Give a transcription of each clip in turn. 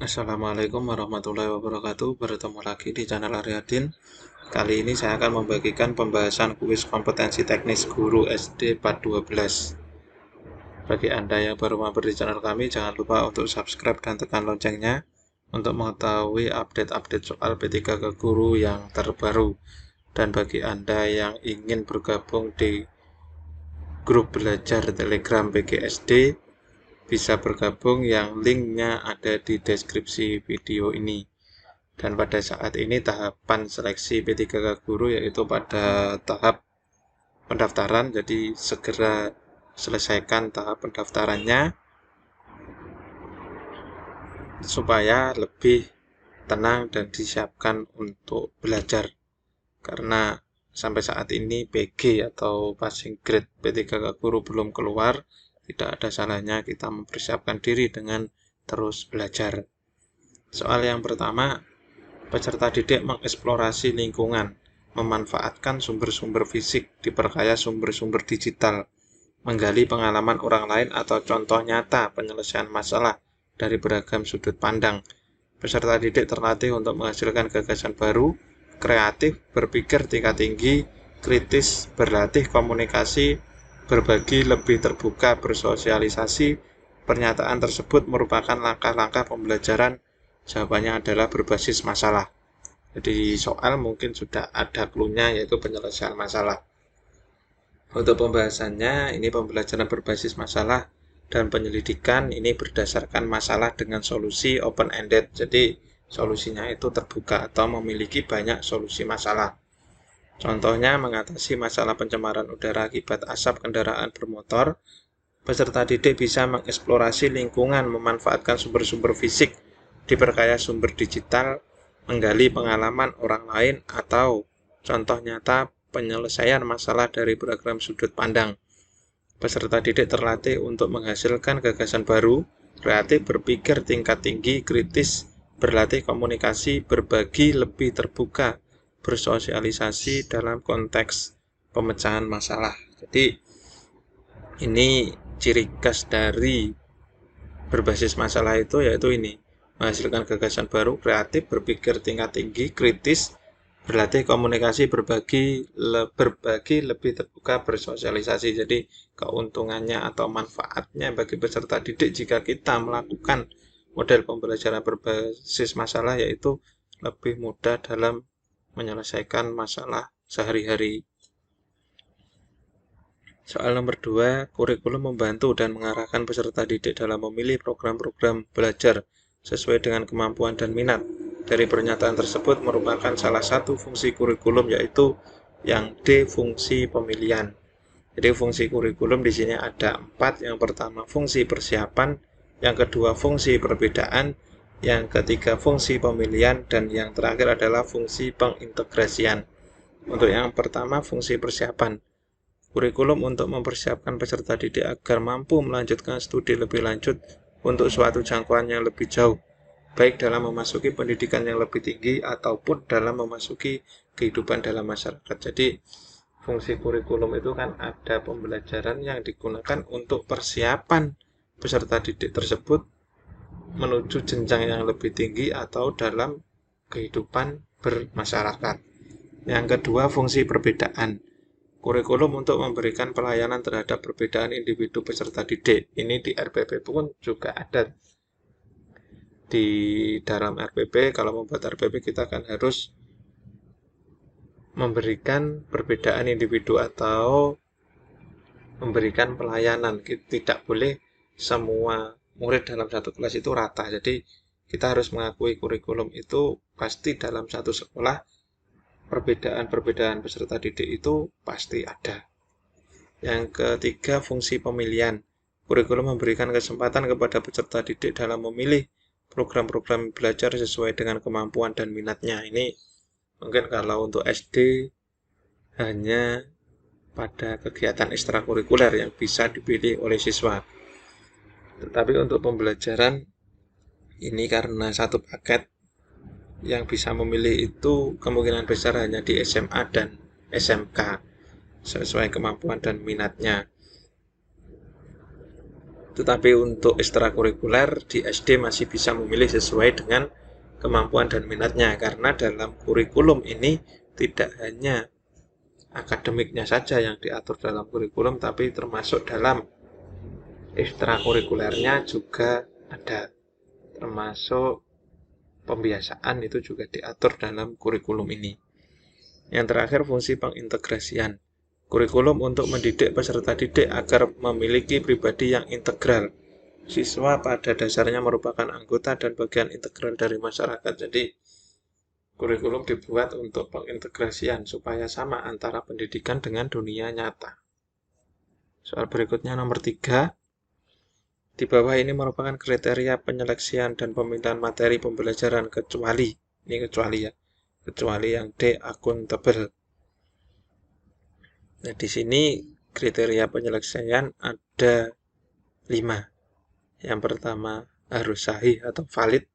Assalamualaikum warahmatullahi wabarakatuh. Bertemu lagi di channel Aryadin. Kali ini saya akan membagikan pembahasan kuis kompetensi teknis guru SD Part 12. Bagi Anda yang baru mampir di channel kami, jangan lupa untuk subscribe dan tekan loncengnya untuk mengetahui update-update soal P3K Guru yang terbaru. Dan bagi Anda yang ingin bergabung di grup belajar Telegram PGSD, bisa bergabung yang linknya ada di deskripsi video ini. Dan pada saat ini tahapan seleksi P3K Guru yaitu pada tahap pendaftaran, jadi segera selesaikan tahap pendaftarannya supaya lebih tenang dan disiapkan untuk belajar. Karena sampai saat ini PG atau passing grade P3K Guru belum keluar, tidak ada salahnya kita mempersiapkan diri dengan terus belajar. Soal yang pertama, peserta didik mengeksplorasi lingkungan, memanfaatkan sumber-sumber fisik, diperkaya sumber-sumber digital, menggali pengalaman orang lain atau contoh nyata penyelesaian masalah dari beragam sudut pandang. Peserta didik terlatih untuk menghasilkan gagasan baru, kreatif, berpikir tingkat tinggi, kritis, berlatih komunikasi, berbagi, lebih terbuka, bersosialisasi. Pernyataan tersebut merupakan langkah-langkah pembelajaran. Jawabannya adalah berbasis masalah. Jadi soal mungkin sudah ada clue-nya, yaitu penyelesaian masalah. Untuk pembahasannya, ini pembelajaran berbasis masalah dan penyelidikan ini berdasarkan masalah dengan solusi open-ended. Jadi solusinya itu terbuka atau memiliki banyak solusi masalah. Contohnya mengatasi masalah pencemaran udara akibat asap kendaraan bermotor. Peserta didik bisa mengeksplorasi lingkungan, memanfaatkan sumber-sumber fisik, diperkaya sumber digital, menggali pengalaman orang lain, atau contoh nyata penyelesaian masalah dari beragam sudut pandang. Peserta didik terlatih untuk menghasilkan gagasan baru, kreatif, berpikir tingkat tinggi, kritis, berlatih komunikasi, berbagi, lebih terbuka, bersosialisasi dalam konteks pemecahan masalah. Jadi ini ciri khas dari berbasis masalah itu yaitu ini, menghasilkan gagasan baru, kreatif, berpikir tingkat tinggi, kritis, berlatih komunikasi, berbagi, lebih terbuka, bersosialisasi. Jadi keuntungannya atau manfaatnya bagi peserta didik jika kita melakukan model pembelajaran berbasis masalah yaitu lebih mudah dalam menyelesaikan masalah sehari-hari. Soal nomor 2, kurikulum membantu dan mengarahkan peserta didik dalam memilih program-program belajar sesuai dengan kemampuan dan minat. Dari pernyataan tersebut merupakan salah satu fungsi kurikulum yaitu yang D, fungsi pemilihan. Jadi fungsi kurikulum di sini ada 4. Yang pertama fungsi persiapan, yang kedua fungsi perbedaan, yang ketiga fungsi pemilihan, dan yang terakhir adalah fungsi pengintegrasian. Untuk yang pertama fungsi persiapan. Kurikulum untuk mempersiapkan peserta didik agar mampu melanjutkan studi lebih lanjut untuk suatu jangkauan yang lebih jauh, baik dalam memasuki pendidikan yang lebih tinggi ataupun dalam memasuki kehidupan dalam masyarakat. Jadi fungsi kurikulum itu kan ada pembelajaran yang digunakan untuk persiapan peserta didik tersebut menuju jenjang yang lebih tinggi atau dalam kehidupan bermasyarakat. Yang kedua fungsi perbedaan. Kurikulum untuk memberikan pelayanan terhadap perbedaan individu peserta didik. Ini di RPP pun juga ada. Di dalam RPP, kalau membuat RPP kita akan harus memberikan perbedaan individu atau memberikan pelayanan. Tidak boleh semua murid dalam satu kelas itu rata. Jadi kita harus mengakui kurikulum itu pasti dalam satu sekolah perbedaan-perbedaan peserta didik itu pasti ada. Yang ketiga, fungsi pemilihan. Kurikulum memberikan kesempatan kepada peserta didik dalam memilih program-program belajar sesuai dengan kemampuan dan minatnya. Ini mungkin kalau untuk SD hanya pada kegiatan ekstrakurikuler yang bisa dipilih oleh siswa. Tetapi untuk pembelajaran ini karena satu paket, yang bisa memilih itu kemungkinan besar hanya di SMA dan SMK sesuai kemampuan dan minatnya. Tetapi untuk ekstrakurikuler di SD masih bisa memilih sesuai dengan kemampuan dan minatnya, karena dalam kurikulum ini tidak hanya akademiknya saja yang diatur dalam kurikulum, tapi termasuk dalam ekstrakurikulernya juga ada, termasuk pembiasaan itu juga diatur dalam kurikulum ini. Yang terakhir, fungsi pengintegrasian. Kurikulum untuk mendidik peserta didik agar memiliki pribadi yang integral. Siswa pada dasarnya merupakan anggota dan bagian integral dari masyarakat. Jadi, kurikulum dibuat untuk pengintegrasian supaya sama antara pendidikan dengan dunia nyata. Soal berikutnya nomor 3. Di bawah ini merupakan kriteria penyeleksian dan pemilihan materi pembelajaran kecuali yang D, akuntabel. Nah, di sini kriteria penyelesaian ada 5. Yang pertama, harus sahih atau valid.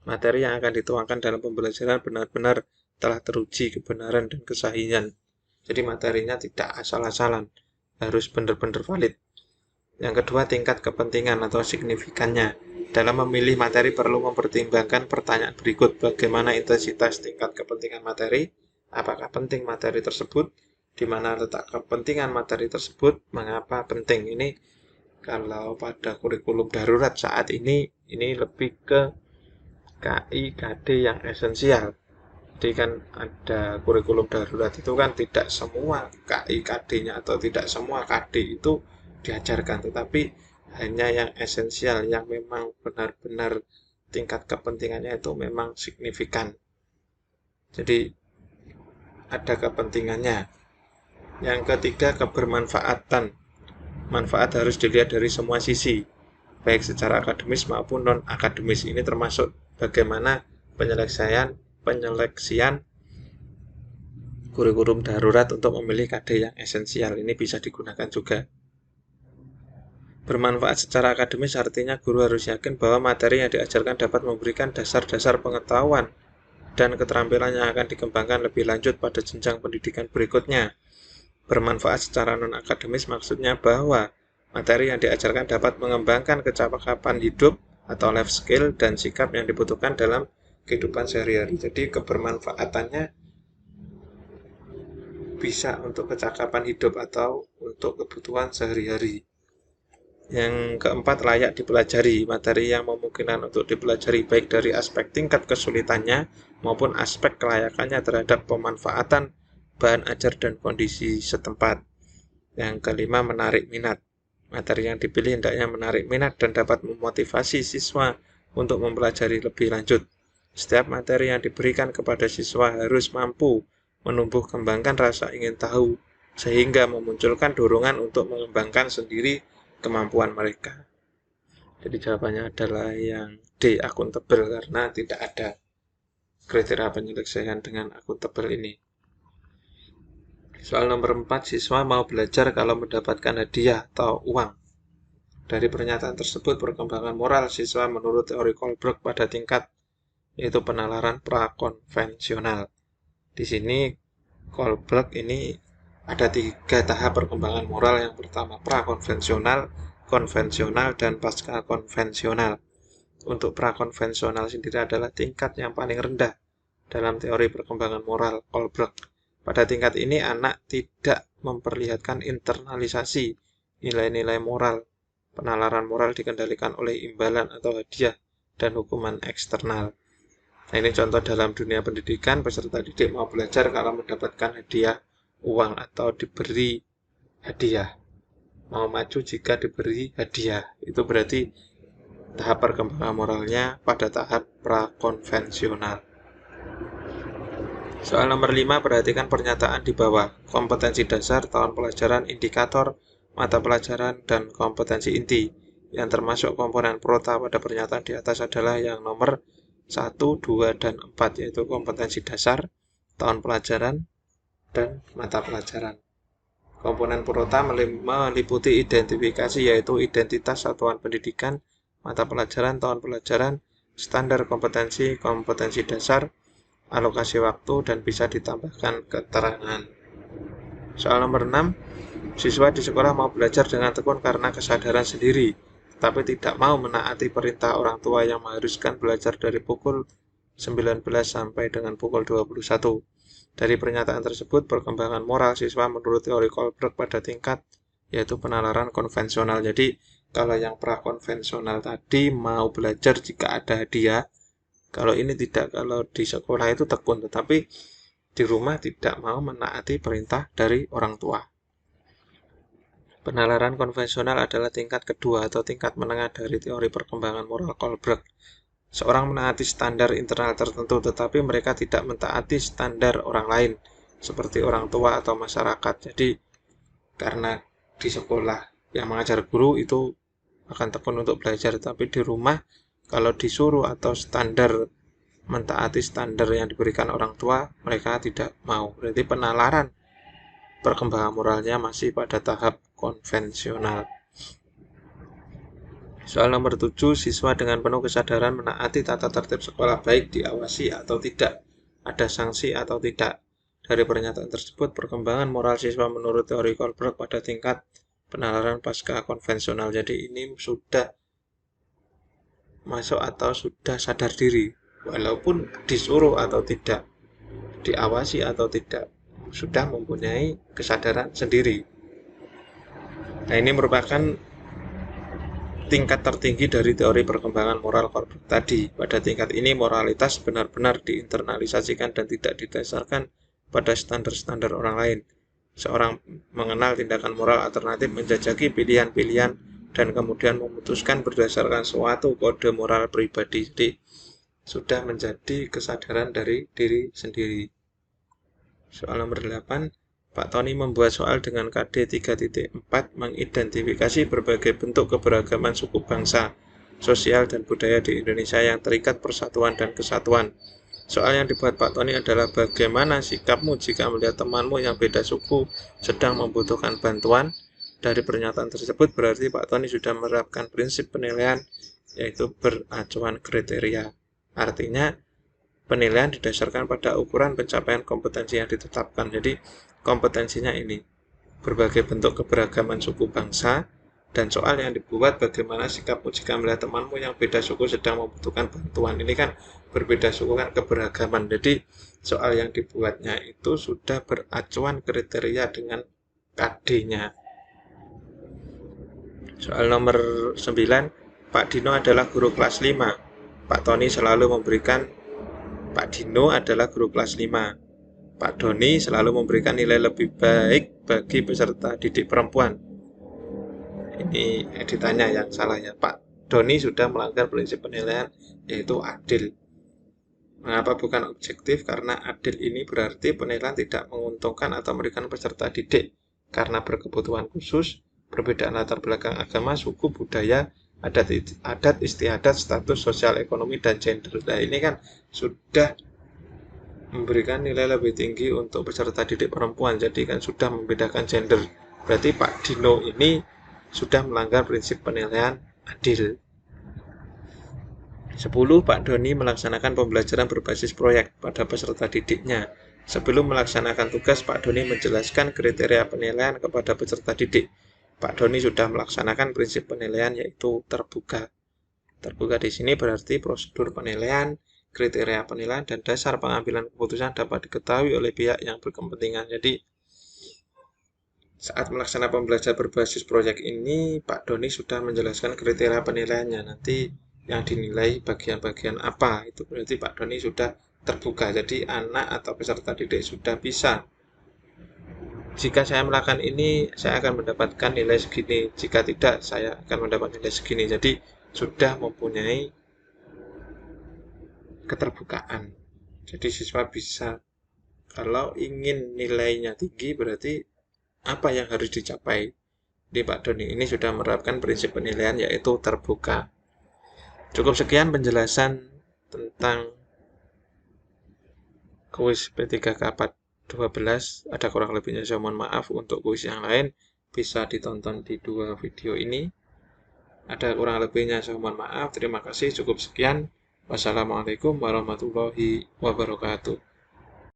Materi yang akan dituangkan dalam pembelajaran benar-benar telah teruji kebenaran dan kesahihan. Jadi materinya tidak asal-asalan, harus benar-benar valid. Yang kedua, tingkat kepentingan atau signifikannya. Dalam memilih materi perlu mempertimbangkan pertanyaan berikut. Bagaimana intensitas tingkat kepentingan materi? Apakah penting materi tersebut? Di mana letak kepentingan materi tersebut, mengapa penting. Ini kalau pada kurikulum darurat saat ini lebih ke KI, KD yang esensial. Jadi kan ada kurikulum darurat itu kan tidak semua KI, KD-nya atau tidak semua KD itu diajarkan, tetapi hanya yang esensial, yang memang benar-benar tingkat kepentingannya itu memang signifikan. Jadi ada kepentingannya. Yang ketiga, kebermanfaatan. Manfaat harus dilihat dari semua sisi, baik secara akademis maupun non-akademis. Ini termasuk bagaimana penyeleksian kurikulum darurat untuk memilih KD yang esensial. Ini bisa digunakan juga. Bermanfaat secara akademis artinya guru harus yakin bahwa materi yang diajarkan dapat memberikan dasar-dasar pengetahuan dan keterampilan yang akan dikembangkan lebih lanjut pada jenjang pendidikan berikutnya. Bermanfaat secara non-akademis maksudnya bahwa materi yang diajarkan dapat mengembangkan kecakapan hidup atau life skill dan sikap yang dibutuhkan dalam kehidupan sehari-hari. Jadi kebermanfaatannya bisa untuk kecakapan hidup atau untuk kebutuhan sehari-hari. Yang keempat, layak dipelajari. Materi yang memungkinkan untuk dipelajari baik dari aspek tingkat kesulitannya maupun aspek kelayakannya terhadap pemanfaatan bahan ajar dan kondisi setempat. Yang kelima, menarik minat. Materi yang dipilih hendaknya menarik minat dan dapat memotivasi siswa untuk mempelajari lebih lanjut. Setiap materi yang diberikan kepada siswa harus mampu menumbuh kembangkan rasa ingin tahu, sehingga memunculkan dorongan untuk mengembangkan sendiri kemampuan mereka. Jadi jawabannya adalah yang D, akuntabel, karena tidak ada kriteria penyelesaian dengan akuntabel ini. Soal nomor 4, siswa mau belajar kalau mendapatkan hadiah atau uang. Dari pernyataan tersebut, perkembangan moral siswa menurut teori Kohlberg pada tingkat yaitu penalaran prakonvensional. Di sini Kohlberg ini ada 3 tahap perkembangan moral. Yang pertama prakonvensional, konvensional, dan pasca konvensional. Untuk prakonvensional sendiri adalah tingkat yang paling rendah dalam teori perkembangan moral Kohlberg. Pada tingkat ini, anak tidak memperlihatkan internalisasi nilai-nilai moral. Penalaran moral dikendalikan oleh imbalan atau hadiah dan hukuman eksternal. Nah, ini contoh dalam dunia pendidikan, peserta didik mau belajar kalau mendapatkan hadiah uang atau diberi hadiah. Mau maju jika diberi hadiah. Itu berarti tahap perkembangan moralnya pada tahap prakonvensional. Soal nomor 5, perhatikan pernyataan di bawah. Kompetensi dasar, tahun pelajaran, indikator, mata pelajaran, dan kompetensi inti. Yang termasuk komponen prota pada pernyataan di atas adalah yang nomor 1, 2, dan 4, yaitu kompetensi dasar, tahun pelajaran, dan mata pelajaran. Komponen prota meliputi identifikasi, yaitu identitas satuan pendidikan, mata pelajaran, tahun pelajaran, standar kompetensi, kompetensi dasar, alokasi waktu, dan bisa ditambahkan keterangan. Soal nomor 6, siswa di sekolah mau belajar dengan tekun karena kesadaran sendiri, tapi tidak mau menaati perintah orang tua yang mengharuskan belajar dari pukul 19 sampai dengan pukul 21. Dari pernyataan tersebut, perkembangan moral siswa menurut teori Kohlberg pada tingkat yaitu penalaran konvensional. Jadi, kalau yang prakonvensional tadi mau belajar jika ada hadiah, kalau ini tidak, kalau di sekolah itu tekun, tetapi di rumah tidak mau menaati perintah dari orang tua. Penalaran konvensional adalah tingkat kedua atau tingkat menengah dari teori perkembangan moral Kohlberg. Seorang menaati standar internal tertentu, tetapi mereka tidak mentaati standar orang lain, seperti orang tua atau masyarakat. Jadi, karena di sekolah yang mengajar guru itu akan tekun untuk belajar, tapi di rumah kalau disuruh atau mentaati standar yang diberikan orang tua, mereka tidak mau. Berarti penalaran perkembangan moralnya masih pada tahap konvensional. Soal nomor 7, siswa dengan penuh kesadaran menaati tata tertib sekolah baik diawasi atau tidak, ada sanksi atau tidak. Dari pernyataan tersebut, perkembangan moral siswa menurut teori Kohlberg pada tingkat penalaran pasca konvensional. Jadi ini sudah masuk atau sudah sadar diri, walaupun disuruh atau tidak, diawasi atau tidak, sudah mempunyai kesadaran sendiri. Nah, ini merupakan tingkat tertinggi dari teori perkembangan moral Kohlberg tadi. Pada tingkat ini, moralitas benar-benar diinternalisasikan dan tidak didasarkan pada standar-standar orang lain. Seorang mengenal tindakan moral alternatif, menjajaki pilihan-pilihan, dan kemudian memutuskan berdasarkan suatu kode moral pribadi. Jadi, sudah menjadi kesadaran dari diri sendiri. Soal nomor 8, Pak Tony membuat soal dengan KD 3.4 mengidentifikasi berbagai bentuk keberagaman suku bangsa, sosial, dan budaya di Indonesia yang terikat persatuan dan kesatuan. Soal yang dibuat Pak Tony adalah bagaimana sikapmu jika melihat temanmu yang beda suku sedang membutuhkan bantuan. Dari pernyataan tersebut berarti Pak Tony sudah menerapkan prinsip penilaian yaitu beracuan kriteria. Artinya penilaian didasarkan pada ukuran pencapaian kompetensi yang ditetapkan. Jadi kompetensinya ini berbagai bentuk keberagaman suku bangsa, dan soal yang dibuat bagaimana sikapmu jika melihat temanmu yang beda suku sedang membutuhkan bantuan. Ini kan berbeda suku kan keberagaman. Jadi soal yang dibuatnya itu sudah beracuan kriteria dengan KD-nya. Soal nomor 9, Pak Dino adalah guru kelas 5. Pak Tony selalu memberikan Pak Dino adalah guru kelas 5. Pak Doni selalu memberikan nilai lebih baik bagi peserta didik perempuan. Ini editannya yang salah ya. Pak Doni sudah melanggar prinsip penilaian yaitu adil. Mengapa bukan objektif? Karena adil ini berarti penilaian tidak menguntungkan atau memberikan peserta didik karena berkebutuhan khusus, perbedaan latar belakang agama, suku, budaya, adat istiadat, status sosial ekonomi, dan gender. Nah, ini kan sudah memberikan nilai lebih tinggi untuk peserta didik perempuan, jadi kan sudah membedakan gender. Berarti Pak Dino ini sudah melanggar prinsip penilaian adil. 10. Pak Doni melaksanakan pembelajaran berbasis proyek pada peserta didiknya. Sebelum melaksanakan tugas, Pak Doni menjelaskan kriteria penilaian kepada peserta didik. Pak Doni sudah melaksanakan prinsip penilaian yaitu terbuka. Terbuka di sini berarti prosedur penilaian, kriteria penilaian, dan dasar pengambilan keputusan dapat diketahui oleh pihak yang berkepentingan. Jadi, saat melaksanakan pembelajaran berbasis proyek ini, Pak Doni sudah menjelaskan kriteria penilaiannya. Nanti yang dinilai bagian-bagian apa, itu berarti Pak Doni sudah terbuka. Jadi, anak atau peserta didik sudah bisa. Jika saya melakukan ini, saya akan mendapatkan nilai segini. Jika tidak, saya akan mendapat nilai segini. Jadi, sudah mempunyai keterbukaan. Jadi siswa bisa, kalau ingin nilainya tinggi berarti apa yang harus dicapai. Di Pak Doni ini sudah menerapkan prinsip penilaian yaitu terbuka. Cukup sekian penjelasan tentang kuis P3K 412. Ada kurang lebihnya saya mohon maaf. Untuk kuis yang lain bisa ditonton di 2 video ini. Ada kurang lebihnya saya mohon maaf. Terima kasih. Cukup sekian. Wassalamualaikum warahmatullahi wabarakatuh.